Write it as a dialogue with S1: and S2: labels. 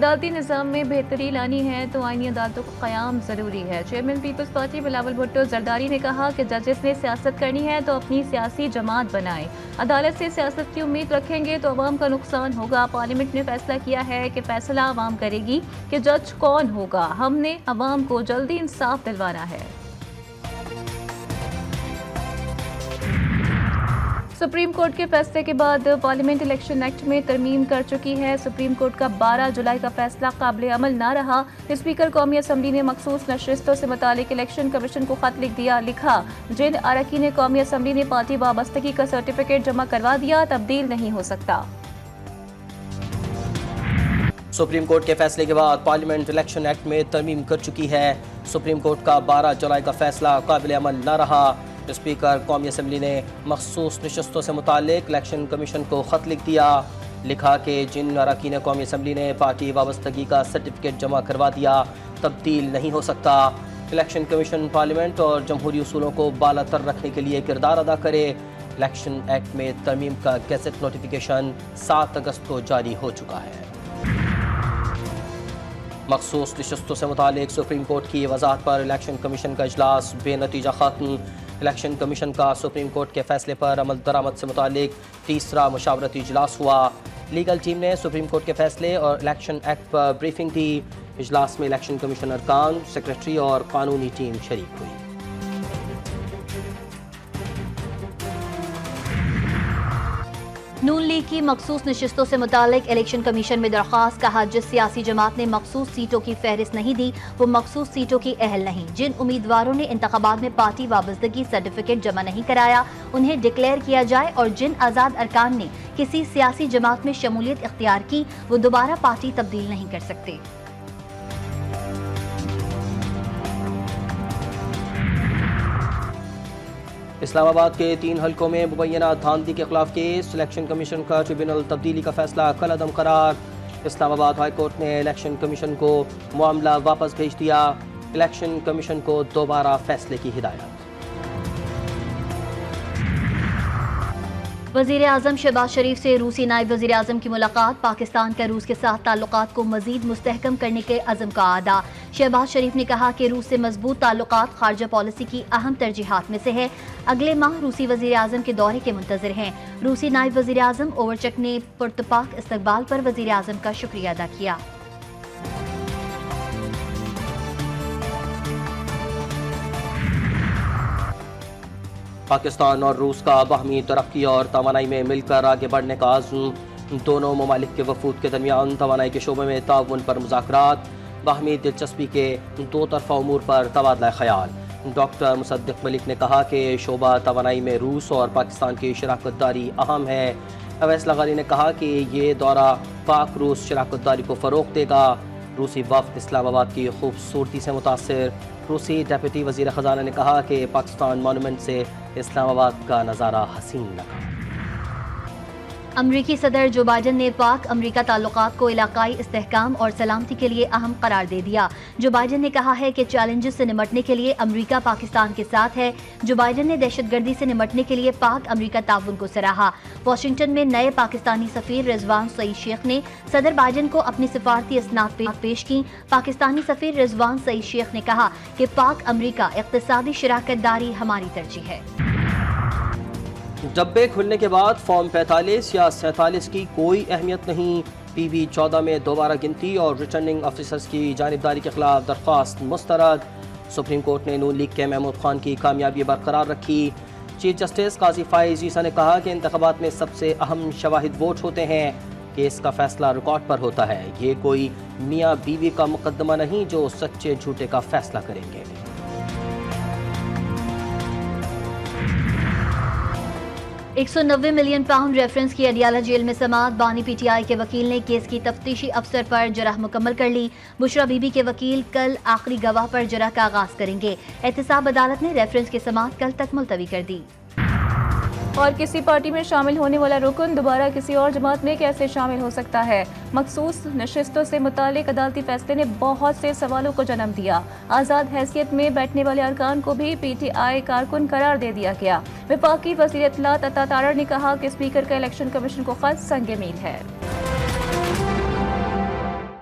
S1: عدالتی نظام میں بہتری لانی ہے تو آئینی عدالتوں کا قیام ضروری ہے۔ Chairman Peoples Party Bilawal Bhutto Zardari نے کہا کہ ججز نے سیاست کرنی ہے تو اپنی سیاسی جماعت بنائیں، عدالت سے سیاست کی امید رکھیں گے تو عوام کا نقصان ہوگا۔ پارلیمنٹ نے فیصلہ کیا ہے کہ فیصلہ عوام کرے گی کہ جج کون ہوگا، ہم نے عوام کو جلدی انصاف دلوانا ہے۔ سپریم کورٹ کے فیصلے کے بعد پارلیمنٹ الیکشن ایکٹ میں ترمیم کر چکی ہے۔ سپریم کورٹ کا 12 جولائی کا فیصلہ قابل عمل نہ رہا۔ اسپیکر قومی اسمبلی نے مخصوص نشستوں سے متعلق الیکشن کمیشن کو خط لکھا جن اراکین قومی اسمبلی نے پارٹی وابستگی کا سرٹیفکیٹ جمع کروا دیا تبدیل نہیں ہو سکتا۔
S2: سپریم کورٹ کے فیصلے کے بعد پارلیمنٹ الیکشن ایکٹ میں ترمیم کر چکی ہے۔ سپریم کورٹ کا 12 جولائی کا فیصلہ قابل عمل نہ رہا۔ اسپیکر قومی اسمبلی نے مخصوص نشستوں سے متعلق الیکشن کمیشن کو خط لکھا کہ جن اراکین قومی اسمبلی نے پارٹی وابستگی کا سرٹیفکیٹ جمع کروا دیا تبدیل نہیں ہو سکتا۔ الیکشن کمیشن پارلیمنٹ اور جمہوری اصولوں کو بالا تر رکھنے کے لیے کردار ادا کرے۔ الیکشن ایکٹ میں ترمیم کا گیزٹ نوٹیفیکیشن 7 اگست کو جاری ہو چکا ہے۔ مخصوص نشستوں سے متعلق سپریم کورٹ کی وضاحت پر الیکشن کمیشن کا اجلاس بے نتیجہ ختم۔ الیکشن کمیشن کا سپریم کورٹ کے فیصلے پر عمل درآمد سے متعلق تیسرا مشاورتی اجلاس ہوا۔ لیگل ٹیم نے سپریم کورٹ کے فیصلے اور الیکشن ایکٹ پر بریفنگ دی۔ اجلاس میں الیکشن کمیشن ارکان، سیکریٹری اور قانونی ٹیم شریک ہوئی۔
S3: نون لیگ کی مخصوص نشستوں سے متعلق الیکشن کمیشن میں درخواست، کہا جس سیاسی جماعت نے مخصوص سیٹوں کی فہرست نہیں دی وہ مخصوص سیٹوں کی اہل نہیں۔ جن امیدواروں نے انتخابات میں پارٹی وابستگی سرٹیفکیٹ جمع نہیں کرایا انہیں ڈکلیئر کیا جائے، اور جن آزاد ارکان نے کسی سیاسی جماعت میں شمولیت اختیار کی وہ دوبارہ پارٹی تبدیل نہیں کر سکتے۔
S2: اسلام آباد کے 3 حلقوں میں مبینہ دھاندلی کے خلاف کیس، الیکشن کمیشن کا ٹریبیونل تبدیلی کا فیصلہ کالعدم قرار۔ اسلام آباد ہائی کورٹ نے الیکشن کمیشن کو معاملہ واپس بھیج دیا۔ الیکشن کمیشن کو دوبارہ فیصلے کی ہدایت۔
S3: وزیر اعظم شہباز شریف سے روسی نائب وزیر اعظم کی ملاقات، پاکستان کا روس کے ساتھ تعلقات کو مزید مستحکم کرنے کے عزم کا اعادہ۔ شہباز شریف نے کہا کہ روس سے مضبوط تعلقات خارجہ پالیسی کی اہم ترجیحات میں سے ہے۔ اگلے ماہ روسی وزیر اعظم کے دورے کے منتظر ہیں۔ روسی نائب وزیر اعظم اوورچک نے پرتپاک استقبال پر وزیر اعظم کا شکریہ ادا کیا۔
S2: پاکستان اور روس کا باہمی ترقی اور توانائی میں مل کر آگے بڑھنے کا عزم، دونوں ممالک کے وفود کے درمیان توانائی کے شعبے میں تعاون پر مذاکرات، باہمی دلچسپی کے 2 طرفہ امور پر تبادلہ خیال۔ ڈاکٹر مصدق ملک نے کہا کہ شعبہ توانائی میں روس اور پاکستان کی شراکت داری اہم ہے۔ اویس لغاری نے کہا کہ یہ دورہ پاک روس شراکت داری کو فروغ دے گا۔ روسی وفد اسلام آباد کی خوبصورتی سے متاثر، روسی ڈیپٹی وزیر خزانہ نے کہا کہ پاکستان مانومنٹ سے اسلام آباد کا نظارہ حسین لگا۔
S3: امریکی صدر جو بائیڈن نے پاک امریکہ تعلقات کو علاقائی استحکام اور سلامتی کے لیے اہم قرار دے دیا۔ جو بائیڈن نے کہا ہے کہ چیلنجز سے نمٹنے کے لیے امریکہ پاکستان کے ساتھ ہے۔ جو بائیڈن نے دہشت گردی سے نمٹنے کے لیے پاک امریکہ تعاون کو سراہا۔ واشنگٹن میں نئے پاکستانی سفیر رضوان سعید شیخ نے صدر بائیڈن کو اپنی سفارتی اسناد پیش کی۔ پاکستانی سفیر رضوان سعید شیخ نے کہا کہ پاک امریکہ اقتصادی شراکت داری ہماری ترجیح ہے۔
S2: ڈبے کھلنے کے بعد فارم 45 یا 47 کی کوئی اہمیت نہیں۔ پی وی 14 میں دوبارہ گنتی اور ریٹرننگ آفیسرز کی جانبداری کے خلاف درخواست مسترد۔ سپریم کورٹ نے نون لیگ کے محمود خان کی کامیابی برقرار رکھی۔ چیف جسٹس قاضی فائز عیسیٰ نے کہا کہ انتخابات میں سب سے اہم شواہد ووٹ ہوتے ہیں، کیس کا فیصلہ ریکارڈ پر ہوتا ہے، یہ کوئی میاں بیوی کا مقدمہ نہیں جو سچے جھوٹے کا فیصلہ کریں گے۔
S3: 190 ملین پاؤنڈ ریفرنس کی اڈیالہ جیل میں سماعت، بانی پی ٹی آئی کے وکیل نے کیس کی تفتیشی افسر پر جرح مکمل کر لی۔ بشرا بی بی کے وکیل کل آخری گواہ پر جرح کا آغاز کریں گے۔ احتساب عدالت نے ریفرنس کی سماعت کل تک ملتوی کر دی۔
S1: اور کسی پارٹی میں شامل ہونے والا رکن دوبارہ کسی اور جماعت میں کیسے شامل ہو سکتا ہے؟ مخصوص نشستوں سے متعلق عدالتی فیصلے نے بہت سے سوالوں کو جنم دیا۔ آزاد حیثیت میں بیٹھنے والے ارکان کو بھی پی ٹی آئی کارکن قرار دے دیا گیا۔ وفاقی وزیر اطلاعات عطا تارڑ نے کہا کہ اسپیکر کا الیکشن کمیشن کو خط سنگ میل ہے۔